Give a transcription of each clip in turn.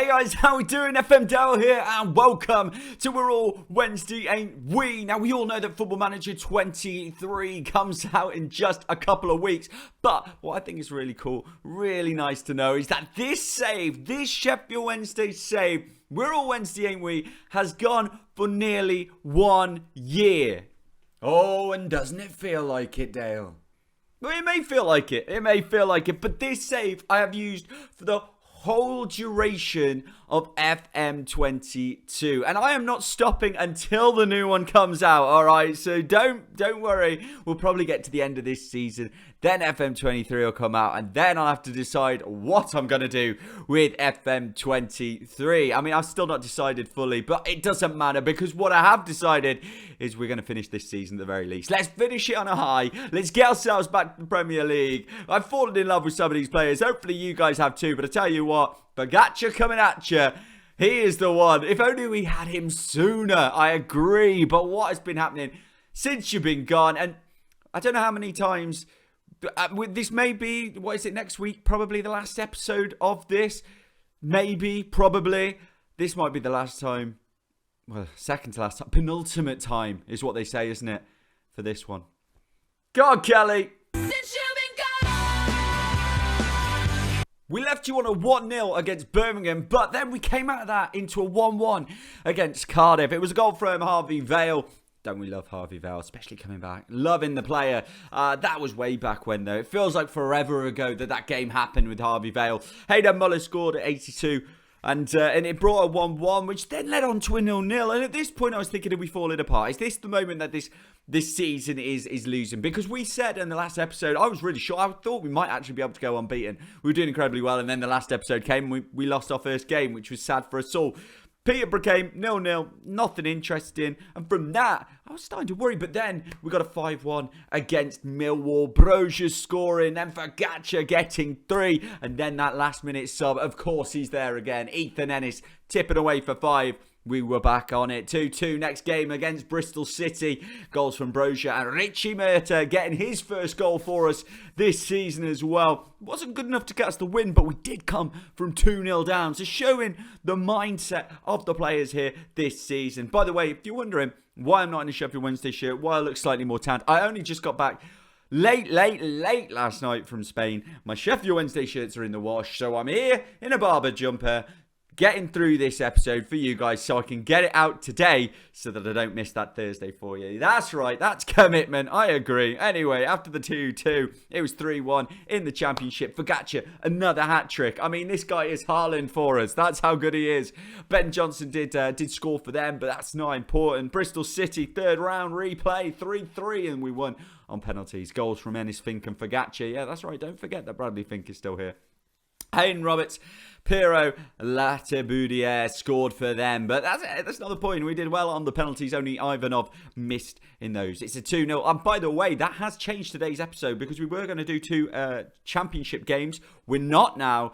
Hey guys, how we doing? FM Dell here and welcome to We're All Wednesday Ain't We. Now we all know that Football Manager 23 comes out in just a couple of weeks, but what I think is really cool, really nice to know is that this Sheffield Wednesday save, We're All Wednesday Ain't We, has gone for nearly 1 year. Oh, and doesn't it feel like it, Dale? Well, it may feel like it, but this save I have used for the whole duration of FM22, and I am not stopping until the new one comes out. All right, so don't worry. We'll probably get to the end of this season, then FM23 will come out, and then I'll have to decide what I'm going to do with FM23. I mean, I've still not decided fully, but it doesn't matter because what I have decided is we're going to finish this season at the very least. Let's finish it on a high. Let's get ourselves back to the Premier League. I've fallen in love with some of these players. Hopefully you guys have too, but I tell you what, Pogacar coming at you. He is the one. If only we had him sooner. I agree, but what has been happening since you've been gone? And I don't know how many times. This may be, what is it, next week? Probably the last episode of this. Maybe, probably. This might be the last time. Well, second to last time. Penultimate time is what they say, isn't it? For this one. Go on, Kelly. We left you on a 1-0 against Birmingham, but then we came out of that into a 1-1 against Cardiff. It was a goal from Harvey Vale. Don't we love Harvey Vale, especially coming back. Loving the player. That was way back when, though. It feels like forever ago that game happened with Harvey Vale. Hayden Muller scored at 82. And it brought a 1-1, which then led on to a 0-0. And at this point, I was thinking, are we falling apart? Is this the moment that this season is losing? Because we said in the last episode, I was really sure. I thought we might actually be able to go unbeaten. We were doing incredibly well. And then the last episode came and we lost our first game, which was sad for us all. Peterborough came 0-0, nothing interesting. And from that, I was starting to worry. But then we got a 5-1 against Millwall. Brozier scoring, then Pogacar getting 3. And then that last minute sub, of course he's there again. Ethan Ennis tipping away for 5. We were back on it. 2-2 next game against Bristol City. Goals from Brozier and Richie Murta getting his first goal for us this season as well. Wasn't good enough to get us the win, but we did come from 2-0 down. So showing the mindset of the players here this season. By the way, if you're wondering why I'm not in a Sheffield Wednesday shirt, why I look slightly more tanned, I only just got back late last night from Spain. My Sheffield Wednesday shirts are in the wash, so I'm here in a barber jumper, getting through this episode for you guys so I can get it out today so that I don't miss that Thursday for you. That's right, that's commitment, I agree. Anyway, after the 2-2, it was 3-1 in the Championship. Pogacar, another hat-trick. I mean, this guy is Haaland for us. That's how good he is. Ben Johnson did score for them, but that's not important. Bristol City, third round replay, 3-3, and we won on penalties. Goals from Ennis, Fink and Pogacar. Yeah, that's right, don't forget that Bradley Fink is still here. Hayden Roberts, Pirro, Latiboudiere scored for them. But that's not the point. We did well on the penalties. Only Ivanov missed in those. It's a 2-0. And by the way, that has changed today's episode because we were going to do 2 championship games. We're not now.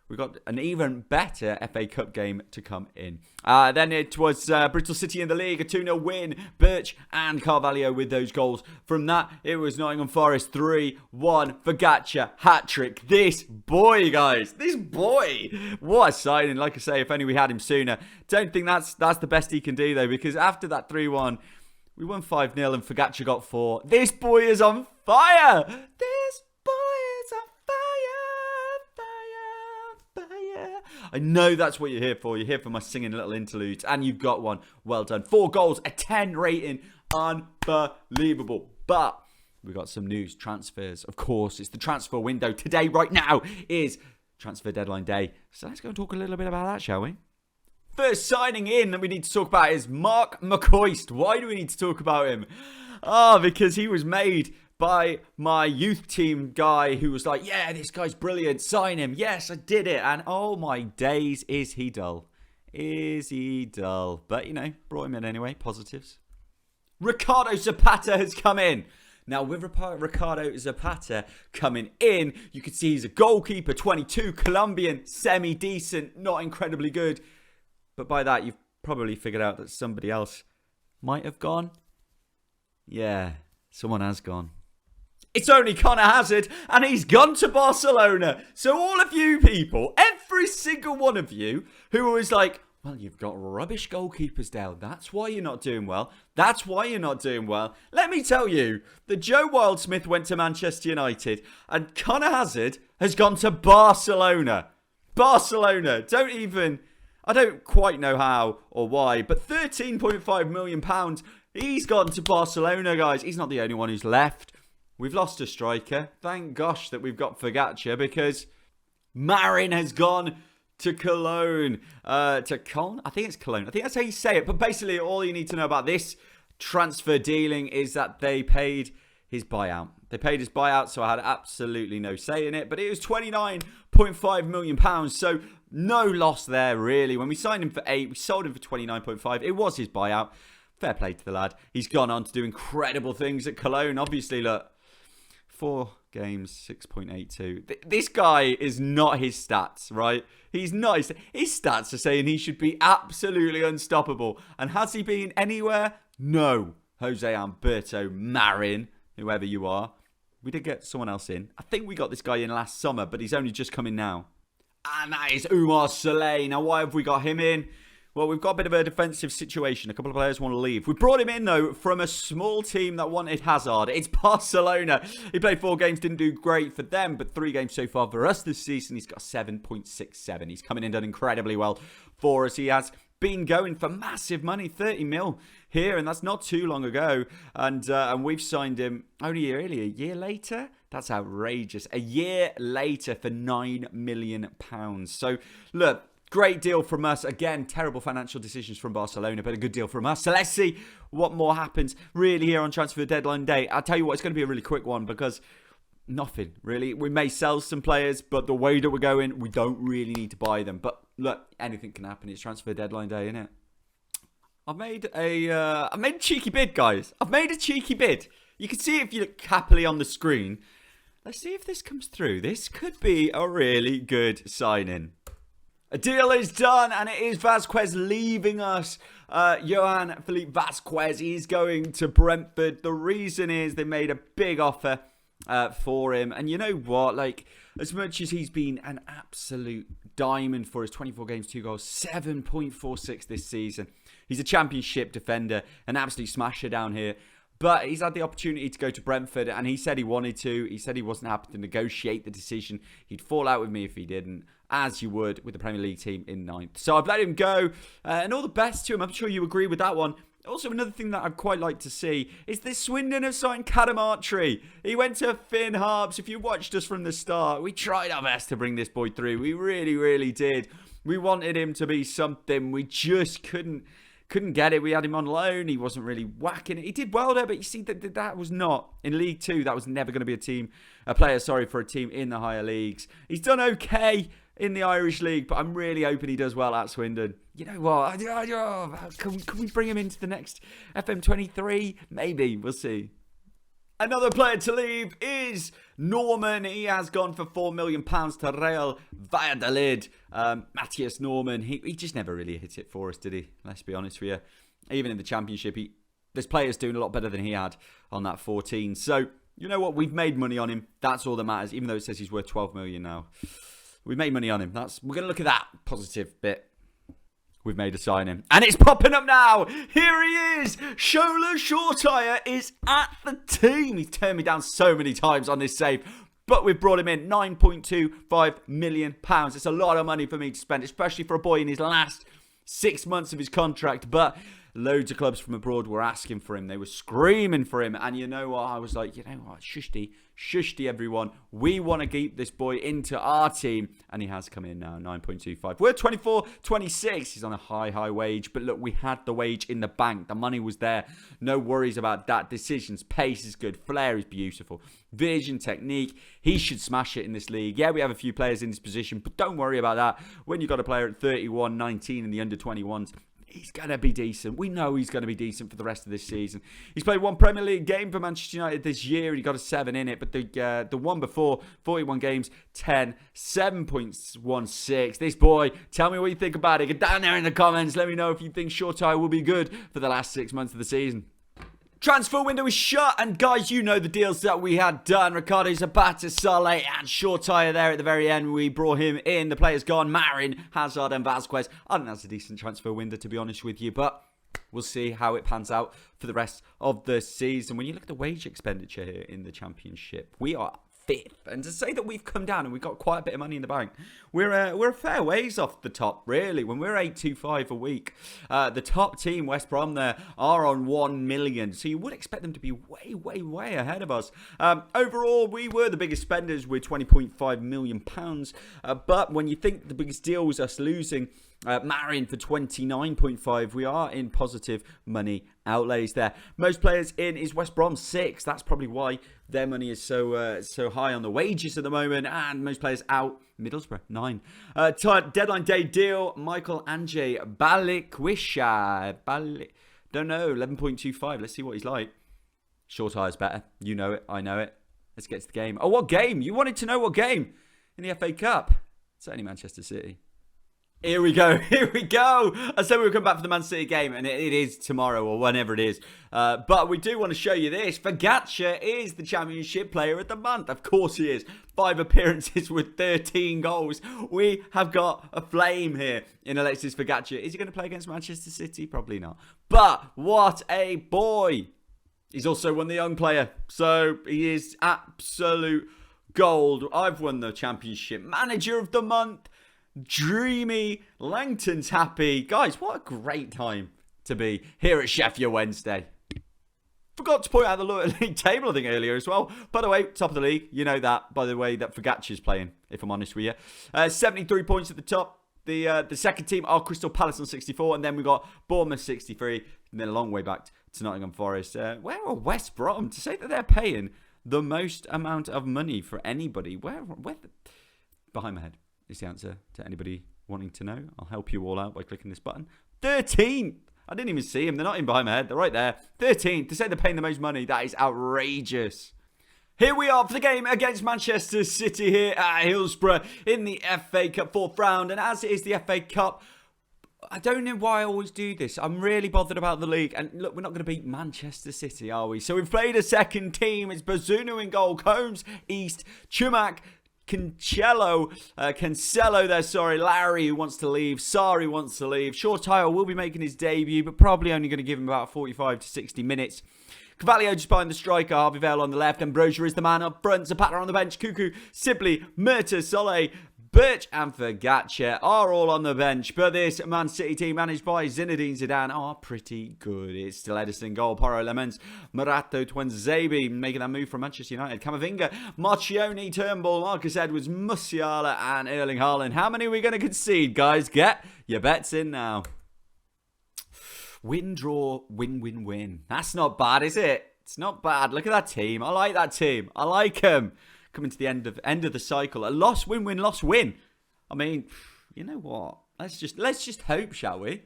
We've got an even better FA Cup game to come in. Then it was Bristol City in the league, a 2-0 win. Birch and Carvalho with those goals. From that, it was Nottingham Forest 3-1. Pogacar, hat-trick. This boy, guys. This boy. What a signing. Like I say, if only we had him sooner. Don't think that's the best he can do, though, because after that 3-1, we won 5-0 and Pogacar got 4. This boy is on fire. This boy is on fire. I know that's what you're here for. You're here for my singing little interludes, and you've got one. Well done. 4 goals, a 10 rating. Unbelievable. But we got some news. Transfers, of course. It's the transfer window. Today, right now, is transfer deadline day. So let's go and talk a little bit about that, shall we? First signing in that we need to talk about is Mark McCoist. Why do we need to talk about him? Because he was made by my youth team guy who was like, yeah, this guy's brilliant, sign him. Yes, I did it. And oh my days, is he dull? Is he dull? But, brought him in anyway. Positives. Ricardo Zapata has come in. Now, with Ricardo Zapata coming in, you can see he's a goalkeeper, 22, Colombian, semi-decent, not incredibly good. But by that, you've probably figured out that somebody else might have gone. Yeah, someone has gone. It's only Connor Hazard, and he's gone to Barcelona. So all of you people, every single one of you, who was like, well, you've got rubbish goalkeepers, Dale. That's why you're not doing well. That's why you're not doing well. Let me tell you, the Joe Wildsmith went to Manchester United, and Connor Hazard has gone to Barcelona. Barcelona. I don't quite know how or why, but £13.5 million, he's gone to Barcelona, guys. He's not the only one who's left. We've lost a striker. Thank gosh that we've got Fagacha, because Marin has gone to Cologne. To Cologne? I think it's Cologne. I think that's how you say it. But basically, all you need to know about this transfer dealing is that they paid his buyout. They paid his buyout, so I had absolutely no say in it. But it was £29.5 million. So no loss there, really. When we signed him for 8, we sold him for 29.5. It was his buyout. Fair play to the lad. He's gone on to do incredible things at Cologne. Obviously, look, 4 games, 6.82. This guy is not his stats, right? He's not. His stats are saying he should be absolutely unstoppable. And has he been anywhere? No. Jose Alberto Marin, whoever you are. We did get someone else in. I think we got this guy in last summer, but he's only just come in now. And that is Umar Saleh. Now, why have we got him in? Well, we've got a bit of a defensive situation. A couple of players want to leave. We brought him in, though, from a small team that wanted Hazard. It's Barcelona. He played 4 games, didn't do great for them, but 3 games so far for us this season. He's got 7.67. He's coming in, done incredibly well for us. He has been going for massive money, 30 mil here, and that's not too long ago. And we've signed him only a year later. That's outrageous. A year later for £9 million. So, look. Great deal from us. Again, terrible financial decisions from Barcelona, but a good deal from us. So let's see what more happens really here on transfer deadline day. I'll tell you what, it's going to be a really quick one because nothing really. We may sell some players, but the way that we're going, we don't really need to buy them. But look, anything can happen. It's transfer deadline day, isn't it? I've made a cheeky bid, guys. I've made a cheeky bid. You can see it if you look happily on the screen. Let's see if this comes through. This could be a really good signing. A deal is done, and it is Vasquez leaving us. Johan Philippe Vasquez, he's going to Brentford. The reason is they made a big offer for him. And you know what? Like, as much as he's been an absolute diamond for his 24 games, 2 goals, 7.46 this season. He's a championship defender, an absolute smasher down here. But he's had the opportunity to go to Brentford, and he said he wanted to. He said he wasn't happy to negotiate the decision. He'd fall out with me if he didn't, as you would with the Premier League team in 9th. So I've let him go, and all the best to him. I'm sure you agree with that one. Also, another thing that I'd quite like to see is this Swindon have signed Cadamartri. He went to Finn Harps. If you watched us from the start, we tried our best to bring this boy through. We really, really did. We wanted him to be something. We just couldn't get it. We had him on loan. He wasn't really whacking it. He did well there, but you see that was not in League 2. That was never going to be a player for a team in the higher leagues. He's done okay in the Irish League, but I'm really hoping he does well at Swindon. You know what? Can we bring him into the next FM23? Maybe. We'll see. Another player to leave is Norman. He has gone for £4 million to Real Valladolid. Matthias Norman, he just never really hit it for us, did he? Let's be honest with you. Even in the Championship, there's players doing a lot better than he had on that 14. So, you know what? We've made money on him. That's all that matters, even though it says he's worth 12 million now. We've made money on him. We're going to look at that positive bit. We've made a signing. And it's popping up now. Here he is. Shola Shortire is at the team. He's turned me down so many times on this save. But we've brought him in. £9.25 million. It's a lot of money for me to spend, especially for a boy in his last 6 months of his contract. But loads of clubs from abroad were asking for him. They were screaming for him. And you know what? I was like, you know what? Shushty, everyone. We want to keep this boy into our team. And he has come in now, 9.25. We're 24, 26. He's on a high wage. But look, we had the wage in the bank. The money was there. No worries about that. Decisions, pace is good. Flair is beautiful. Vision, technique. He should smash it in this league. Yeah, we have a few players in this position. But don't worry about that. When you've got a player at 31, 19 in the under-21s, he's going to be decent. We know he's going to be decent for the rest of this season. He's played 1 Premier League game for Manchester United this year. He got a 7 in it. But the one before, 41 games, 10, 7.16. This boy, tell me what you think about it. Get down there in the comments. Let me know if you think Shortire will be good for the last 6 months of the season. Transfer window is shut, and guys, you know the deals that we had done. Ricardo Zapata, Saleh, and short tire there at the very end. We brought him in. The players gone. Marin, Hazard, and Vasquez. I think that's a decent transfer window, to be honest with you, but we'll see how it pans out for the rest of the season. When you look at the wage expenditure here in the Championship, we are fifth, and to say that we've come down and we've got quite a bit of money in the bank, we're a fair ways off the top, really. When we're 825 a week, the top team, West Brom, there are on 1 million, so you would expect them to be way ahead of us. Overall, we were the biggest spenders with £20.5 million, but when you think the biggest deal was us losing Marin for 29.5, we are in positive money outlays there. Most players in is West Brom 6. That's probably why their money is so high on the wages at the moment. And most players out, Middlesbrough 9. Deadline day deal, Michael Ange Balikwisha. Don't know, 11.25. Let's see what he's like. Short tire's better. You know it, I know it. Let's get to the game. Oh, what game? You wanted to know what game? In the FA Cup. Certainly Manchester City. Here we go. I said we would come back for the Man City game, and it is tomorrow or whenever it is. But we do want to show you this. Fagacha is the Championship Player of the Month. Of course he is. 5 appearances with 13 goals. We have got a flame here in Alexis Fagacha. Is he going to play against Manchester City? Probably not. But what a boy. He's also won the Young Player. So he is absolute gold. I've won the Championship Manager of the Month. Dreamy, Langton's happy. Guys, what a great time to be here at Sheffield Wednesday. Forgot to point out the league table, I think, earlier as well. By the way, top of the league. You know that, by the way, that Fagacha's playing, if I'm honest with you. 73 points at the top. The second team are Crystal Palace on 64, and then we've got Bournemouth 63, and then a long way back to Nottingham Forest. Where are West Brom? To say that they're paying the most amount of money for anybody. Behind my head is the answer to anybody wanting to know. I'll help you all out by clicking this button. 13th. I didn't even see them. They're not in behind my head. They're right there. 13th. To say they're paying the most money, that is outrageous. Here we are for the game against Manchester City here at Hillsborough in the FA Cup 4th round. And as it is the FA Cup, I don't know why I always do this. I'm really bothered about the league. And look, we're not going to beat Manchester City, are we? So we've played a second team. It's Bazunu in goal. Combs, East, Chumak, Cancelo there, Larry who wants to leave, Sari wants to leave. Shortire will be making his debut, but probably only going to give him about 45 to 60 minutes. Cavallio just behind the striker, Harvey Vale on the left, Ambrosia is the man up front, Zapata on the bench, Cuckoo, Sibley, Murta, Solé, Birch and Fagacha are all on the bench, but this Man City team managed by Zinedine Zidane are pretty good. It's still Edison goal, Porro Lemons, Murato Twanzebe making that move from Manchester United, Camavinga, Marchioni, Turnbull, Marcus Edwards, Musiala and Erling Haaland. How many are we going to concede, guys? Get your bets in now. Win, draw, win. That's not bad, is it? It's not bad. Look at that team. I like that team. I like them. Coming to the end of the cycle. A loss, win. I mean, you know what? Let's just hope, shall we?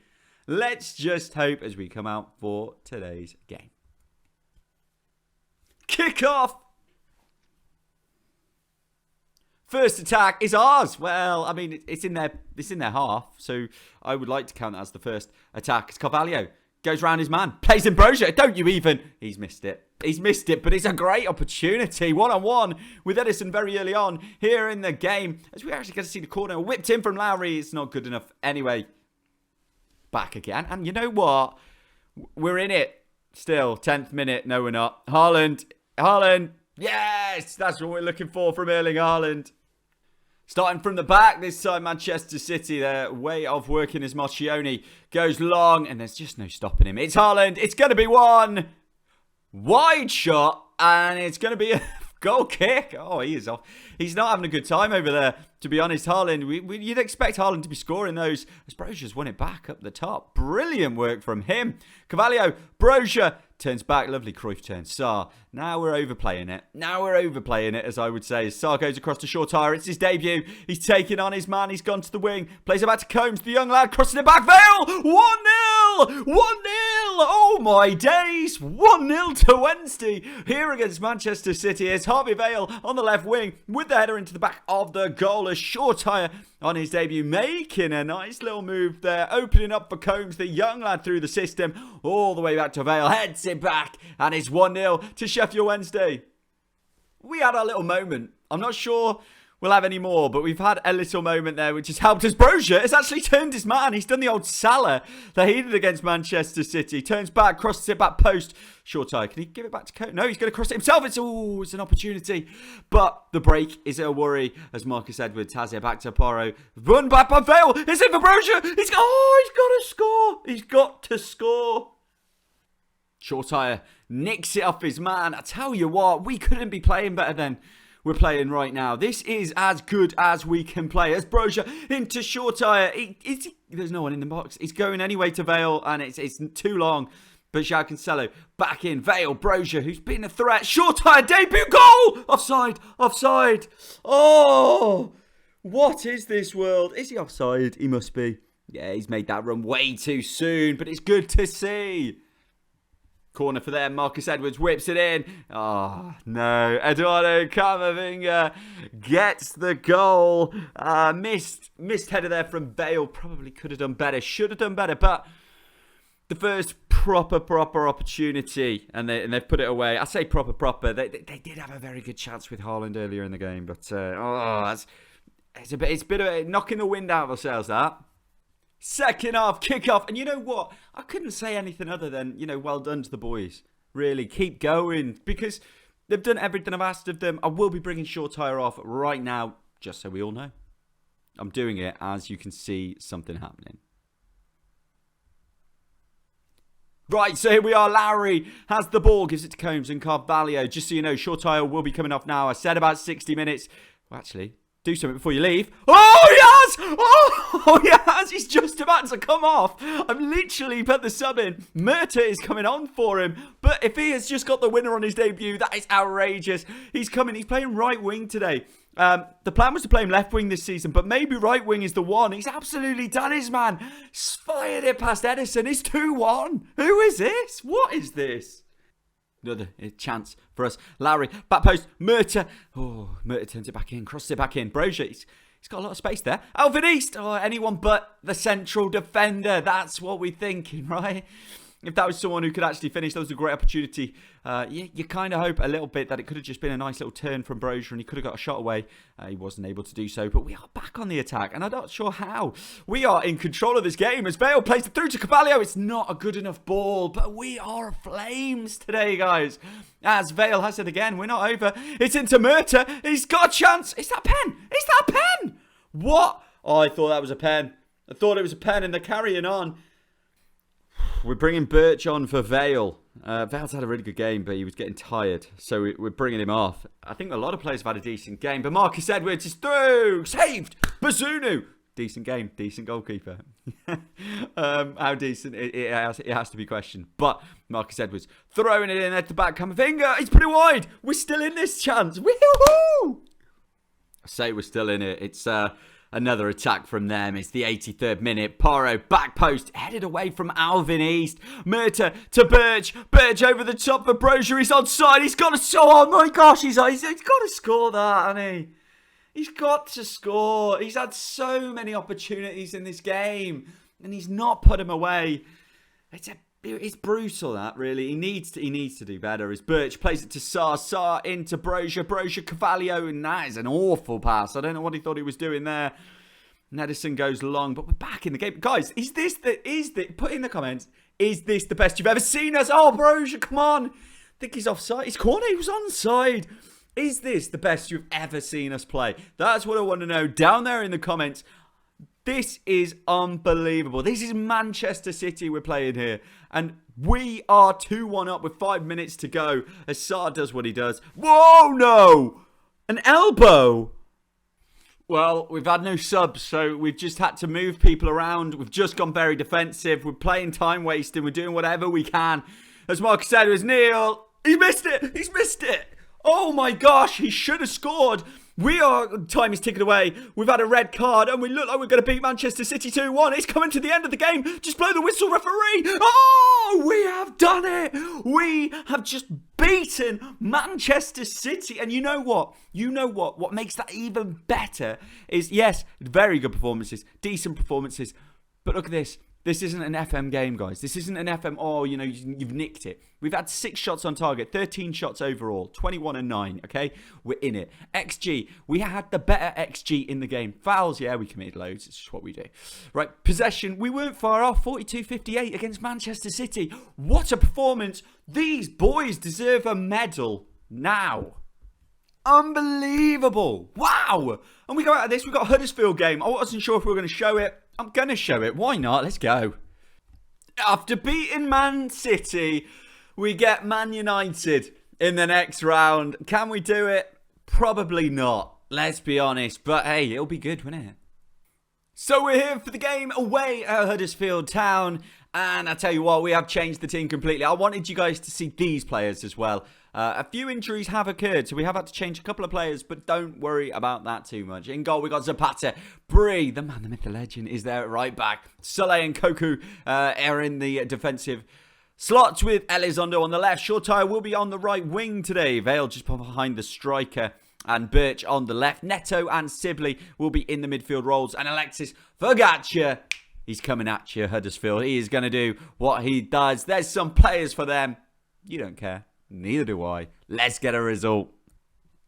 Let's just hope as we come out for today's game. Kick off. First attack is ours. Well, I mean, it's in their half, so I would like to count that as the first attack. It's Carvalho. Goes round his man. Plays Ambrosia. Don't you even. He's missed it. But it's a great opportunity. One-on-one with Edison very early on here in the game. As we actually get to see the corner whipped in from Lowry. It's not good enough anyway. Back again. And you know what? We're in it still. 10th minute. No, we're not. Haaland. Yes! That's what we're looking for from Erling Haaland. Starting from the back this time, Manchester City, their way of working as Marchioni goes long, and there's just no stopping him. It's Haaland. It's going to be one wide shot, and it's going to be a goal kick. Oh, he is off. He's not having a good time over there, to be honest. Haaland, you'd expect Haaland to be scoring those. As Brosia's won it back up the top. Brilliant work from him. Carvalho, Brosia turns back. Lovely Cruyff turn. Sarr. Now we're overplaying it. As I would say. As Sarr goes across to Shortire. It's his debut. He's taking on his man. He's gone to the wing. Plays it back to Combs. The young lad crossing it back. Vale! 1-0! Oh my days! 1-0 to Wednesday here against Manchester City. It's Harvey Vale on the left wing with the header into the back of the goal. A short tire on his debut, making a nice little move there, opening up for Combs, the young lad through the system, all the way back to Vale, heads it back, and it's 1-0 to Sheffield Wednesday. We had our little moment. I'm not sure we'll have any more, but we've had a little moment there which has helped us. Brozier has actually turned his man. He's done the old Salah that he did against Manchester City. Turns back, crosses it back post. Short tie. Can he give it back to Coates? No, he's going to cross it himself. It's an opportunity. But the break is a worry as Marcus Edwards has it back to Porro. Run back by Vale. It's in for Brozier. He's got to score. He's got to score. Short tire nicks it off his man. I tell you what, we couldn't be playing better than we're playing right now. This is as good as we can play. As Brozier into short tire. There's no one in the box. He's going anyway to Vale, and it's too long. But João Cancelo back in. Vale, Brozier, who's been a threat. Short tire, debut goal! Offside, offside. Oh, what is this world? Is he offside? He must be. Yeah, he's made that run way too soon, but it's good to see. Corner for them. Marcus Edwards whips it in. Oh, no. Eduardo Camavinga gets the goal. Missed header there from Vale. Probably could have done better. Should have done better. But the first proper opportunity. And they've put it away. I say proper. They did have a very good chance with Haaland earlier in the game. But it's a bit of knocking the wind out of ourselves, that. Second half kickoff, and you know what? I couldn't say anything other than, well done to the boys. Really, keep going, because they've done everything I've asked of them. I will be bringing short tire off right now, just so we all know. I'm doing it as you can see something happening. Right, so here we are. Lowry has the ball, gives it to Combs and Carvalho. Just so you know, short tire will be coming off now. I said about 60 minutes. Well, actually, do something before you leave. Oh, he has! Oh, he has! He's just about to come off. I've literally put the sub in. Murta is coming on for him. But if he has just got the winner on his debut, that is outrageous. He's coming. He's playing right wing today. The plan was to play him left wing this season, but maybe right wing is the one. He's absolutely done his man. Fired it past Edison. It's 2-1. Who is this? What is this? Another chance for us. Lowry, back post, Murta. Oh, Murta turns it back in, crosses it back in. Brozier, he's got a lot of space there. Alvin East, anyone but the central defender. That's what we're thinking, right? If that was someone who could actually finish, that was a great opportunity. You kind of hope a little bit that it could have just been a nice little turn from Brozier and he could have got a shot away. He wasn't able to do so, but we are back on the attack, and I'm not sure how. We are in control of this game as Vale plays it through to Carvalho. It's not a good enough ball, but we are flames today, guys. As Vale has it again, we're not over. It's into Murta. He's got a chance. Is that a pen? Is that a pen? What? Oh, I thought that was a pen. I thought it was a pen, and they're carrying on. We're bringing Birch on for Vale. Vale's had a really good game, but he was getting tired. So we're bringing him off. I think a lot of players have had a decent game. But Marcus Edwards is through. Saved. Bazunu. Decent game. Decent goalkeeper. How decent? It has to be questioned. But Marcus Edwards throwing it in at the back. Camavinga. He's put it wide. We're still in this chance. Woohoo! I say we're still in it. It's another attack from them. It's the 83rd minute. Porro, back post, headed away from Alvin East. Murta to Birch. Birch over the top for Brozier. He's onside. He's got to score. Oh my gosh, he's got to score that, hasn't he? He's got to score. He's had so many opportunities in this game, and he's not put them away. It's brutal, that, really. He needs to do better. As Birch plays it to Sarr. Sarr into Brozier. Brozier, Carvalho. And that is an awful pass. I don't know what he thought he was doing there. Edison goes long, but we're back in the game. Guys, put in the comments, is this the best you've ever seen us? Oh, Brozier, come on. I think he's offside. He's corner. He was onside. Is this the best you've ever seen us play? That's what I want to know down there in the comments. This is unbelievable. This is Manchester City we're playing here. And we are 2-1 up with 5 minutes to go as Sarr does what he does. Whoa, no! An elbow! Well, we've had no subs, so we've just had to move people around. We've just gone very defensive. We're playing time wasting. We're doing whatever we can. As Marcus said, it was Neil. He missed it! He's missed it! Oh my gosh, he should have scored. Time is ticking away. We've had a red card and we look like we're going to beat Manchester City 2-1. It's coming to the end of the game. Just blow the whistle, referee. Oh, we have done it. We have just beaten Manchester City. And you know what? What makes that even better is, yes, very good performances, decent performances. But look at this. This isn't an FM game, guys. This isn't an FM, you've nicked it. We've had 6 shots on target, 13 shots overall, 21 and 9, okay? We're in it. XG, we had the better XG in the game. Fouls, yeah, we committed loads. It's just what we do. Right, possession, we weren't far off, 42-58 against Manchester City. What a performance. These boys deserve a medal now. Unbelievable. Wow. And we go out of this, we've got a Huddersfield game. I wasn't sure if we were going to show it. I'm going to show it. Why not? Let's go. After beating Man City, we get Man United in the next round. Can we do it? Probably not. Let's be honest. But hey, it'll be good, won't it? So we're here for the game away at Huddersfield Town. And I tell you what, we have changed the team completely. I wanted you guys to see these players as well. A few injuries have occurred, so we have had to change a couple of players, but don't worry about that too much. In goal, we got Zapata. Bree, the man, the myth, the legend, is there at right back. Soleil and Koku are in the defensive slots with Elizondo on the left. Shortire will be on the right wing today. Vale just behind the striker. And Birch on the left. Neto and Sibley will be in the midfield roles. And Alexis Fagacia, he's coming at you, Huddersfield. He is going to do what he does. There's some players for them. You don't care. Neither do I. Let's get a result.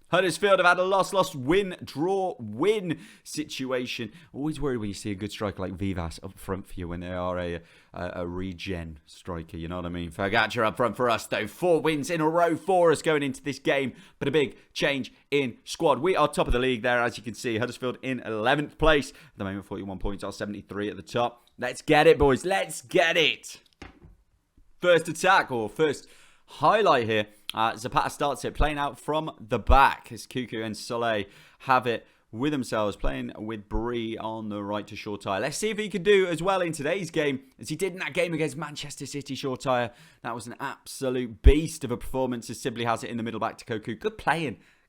Huddersfield have had a loss, win, draw, win situation. Always worry when you see a good striker like Vivas up front for you when they are a regen striker, you know what I mean? Fagacia up front for us though. 4 wins in a row for us going into this game, but a big change in squad. We are top of the league there, as you can see. Huddersfield in 11th place. At the moment, 41 points, are 73 at the top. Let's get it, boys. Let's get it. First attack, or first highlight here. Zapata starts it, playing out from the back as Cuckoo and Soleil have it with themselves, playing with Bree on the right to Shortire. Let's see if he can do as well in today's game as he did in that game against Manchester City. Shortire, that was an absolute beast of a performance as Sibley has it in the middle back to Koku.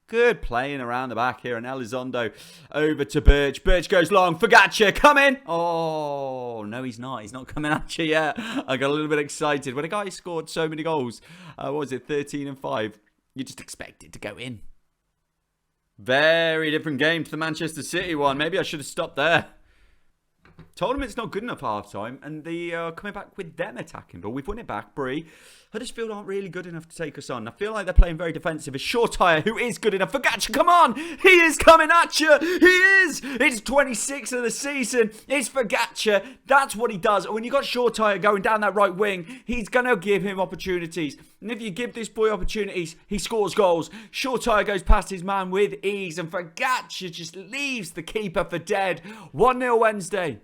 Good playing around the back here. And Elizondo over to Birch. Birch goes long. Fagacia, come in. Oh, no, he's not. He's not coming at you yet. I got a little bit excited. When a guy scored so many goals, what was it, 13 and 5, you just expect it to go in. Very different game to the Manchester City one. Maybe I should have stopped there. Told him it's not good enough half time, and the coming back with them attacking. But we've won it back, Bree. Huddersfield aren't really good enough to take us on. I feel like they're playing very defensive. It's Shortire who is good enough. Fagacia, come on! He is coming at you! He is! It's 26 of the season. It's Fagacia. That's what he does. When you got Shortire going down that right wing, he's going to give him opportunities. And if you give this boy opportunities, he scores goals. Shortire goes past his man with ease, and Fagacia just leaves the keeper for dead. 1-0 Wednesday.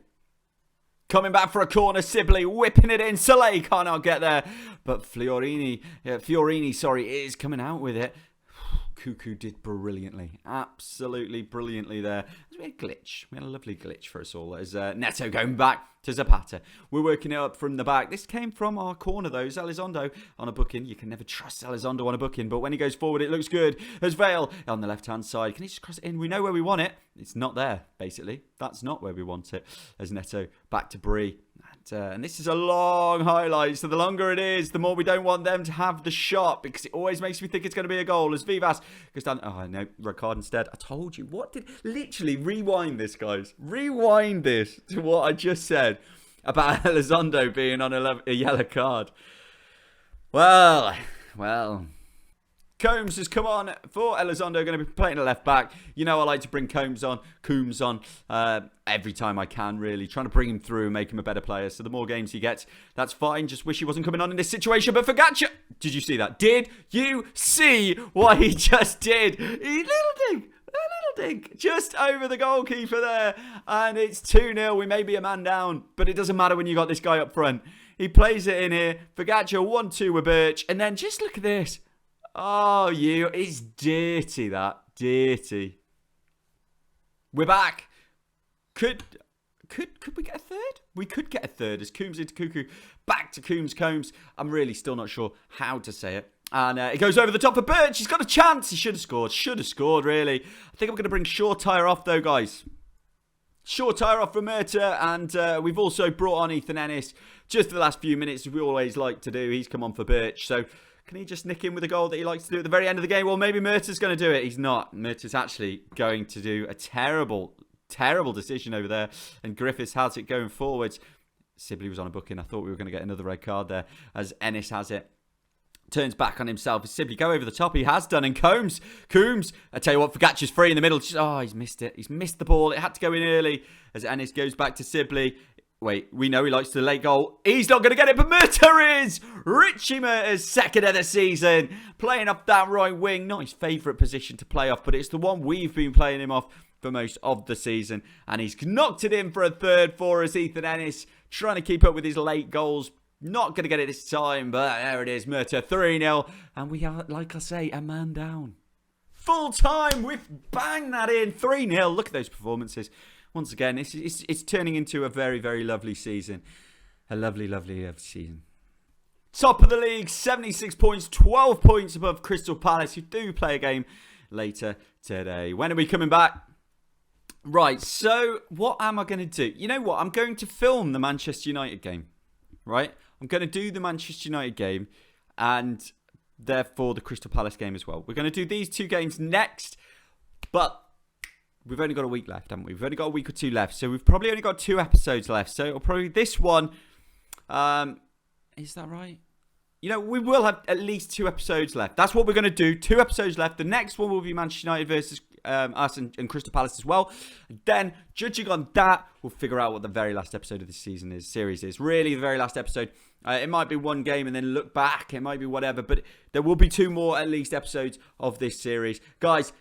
Coming back for a corner, Sibley whipping it in. Soleil cannot get there. But Fiorini, is coming out with it. Cuckoo did brilliantly. Absolutely brilliantly there. We had a glitch. We had a lovely glitch for us all. As Neto going back to Zapata. We're working it up from the back. This came from our corner though. Elizondo on a booking. You can never trust Elizondo on a booking. But when he goes forward, it looks good. As Vale on the left-hand side. Can he just cross it in? We know where we want it. It's not there, basically. That's not where we want it. As Neto back to Bree. And this is a long highlight, so the longer it is, the more we don't want them to have the shot, because it always makes me think it's going to be a goal. As Vivas goes down, oh no, red card instead. I told you, literally rewind this, guys. Rewind this to what I just said about Elizondo being on a yellow card. Well. Combs has come on for Elizondo, going to be playing a left back. You know I like to bring Coombs on every time I can, really. Trying to bring him through and make him a better player. So the more games he gets, that's fine. Just wish he wasn't coming on in this situation. But Fagacia, did you see that? Did you see what he just did? Little dig. Just over the goalkeeper there. And it's 2-0. We may be a man down, but it doesn't matter when you got this guy up front. He plays it in here. Fagacia 1-2 with Birch. And then just look at this. Oh, it's dirty, that. Dirty. We're back. Could we get a third? We could get a third as Coombs into Cuckoo. Back to Combs. I'm really still not sure how to say it. And it goes over the top of Birch. He's got a chance. He should have scored. Should have scored, really. I think I'm going to bring Short Tyre off, though, guys. Short Tyre off for Murta. And we've also brought on Ethan Ennis just for the last few minutes, as we always like to do. He's come on for Birch. So can he just nick in with a goal that he likes to do at the very end of the game? Well, maybe Murta's going to do it. He's not. Murta's actually going to do a terrible decision over there. And Griffiths has it going forwards. Sibley was on a booking. I thought we were going to get another red card there, as Ennis has it. Turns back on himself. Sibley go over the top. He has done. And Coombs. I tell you what, Fagacci's free in the middle. He's missed it. He's missed the ball. It had to go in early as Ennis goes back to Sibley. Wait, we know he likes the late goal. He's not going to get it, but Murta is. Richie Murta's second of the season. Playing off that right wing. Not his favourite position to play off, but it's the one we've been playing him off for most of the season. And he's knocked it in for a third for us. Ethan Ennis trying to keep up with his late goals. Not going to get it this time, but there it is. Murta 3-0. And we are, like I say, a man down. Full time. We've banged that in. 3-0. Look at those performances. Once again, it's turning into a very, very lovely season. A lovely, lovely season. Top of the league, 76 points, 12 points above Crystal Palace, who do play a game later today. When are we coming back? Right, so what am I going to do? You know what? I'm going to film the Manchester United game. Right? I'm going to do the Manchester United game and therefore the Crystal Palace game as well. We're going to do these two games next, but we've only got a week left, haven't we? We've only got a week or two left, so we've probably only got 2 episodes left. So it'll probably this one. Is that right? You know, we will have at least 2 episodes left. That's what we're going to do. 2 episodes left. The next one will be Manchester United versus us and Crystal Palace as well. Then, judging on that, we'll figure out what the very last episode of this series is. Really, the very last episode. It might be one game and then look back. It might be whatever. But there will be 2 more, at least, episodes of this series. Guys,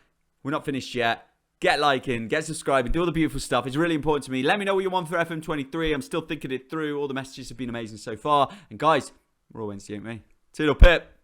we're not finished yet. Get liking, get subscribing, do all the beautiful stuff. It's really important to me. Let me know what you want for FM23. I'm still thinking it through. All the messages have been amazing so far. And guys, we're all Wednesday, ain't we? Toodle pip.